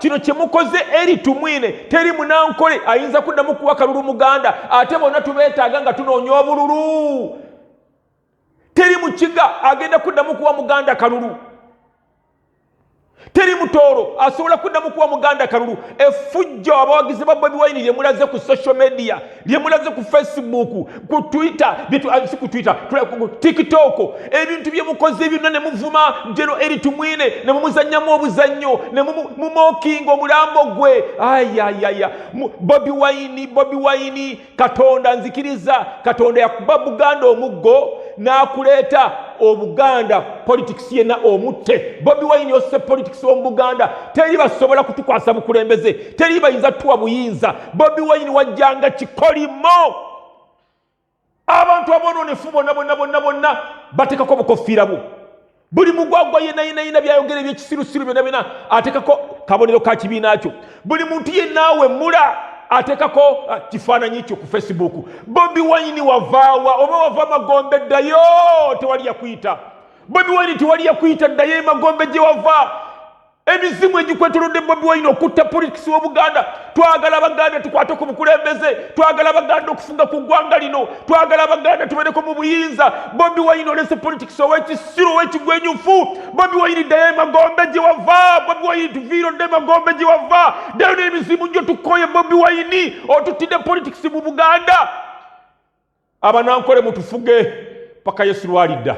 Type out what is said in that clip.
kino kye mukoze eri Tumwine teri munankole ayinza kuddamu kuwa kalulu Muganda ate bonna tubeetaaga nga tunoonya obululu. Teri mukiga agenda kuddamu kuwa Muganda kalulu. Teri mutooro asobola kuddamu kuwa Muganda kalulu. Effujjo abawagizi ba Bobi Wine lye mulaze ku social media, lye mulaze ku Facebook, ku Twitter, ku Twitter, ku TikTok, ebintu bye mukoze byonna ne muvuma Jeno eri Tumwine ne mumuzannyamu obuzannyo ne mumookinga omulambo gwe. Ayayaya Bobi Wine Katonda nzikiriza, Katonda yakuba Buganda omuggo n'akuleeta Obuganda politics yenna omutte. Bobi Wine ose politics omu Buganda teri basobola kutukwasa bukulembeze, teri bayinza tuwa buyinza. Bobi Wine wajjanga kikolimo abantu aboononefu bonna batekako bukofiira bu. Buli mugwagwa yenna byayogera ebyekisirusiru byonna atekako kabonero ka kibiina kyo. Buli muntu yennawe mula atekako kifaananyi kyo ku Facebook. Bobi Wine wavaawa oba wava Magombe ddayo tewali yakuyita. Bobi Wine tewali yakuyita ddayo Magombe gye wava. Emizimu egikwetolodde Bobi Wine okutta politics w'Obuganda. Twagala Abaganda tukwate ku bukulembeze, twagala Abaganda okufunga ku ggwanga lino, twagala Abaganda tubeereko mu buyinza. Bobi Wine olese politics ow'ekisiru ow'ekigwenyufu. Bobi Wine ddayo Magombe gye wava. Bobi Wine tuviirodde Magombe gye wava. Ddayo n'emizimu gyo tukoye Bobi Wine otuttidde politics mu Buganda. Abanankole mutufuge paka Yesu lwalidda.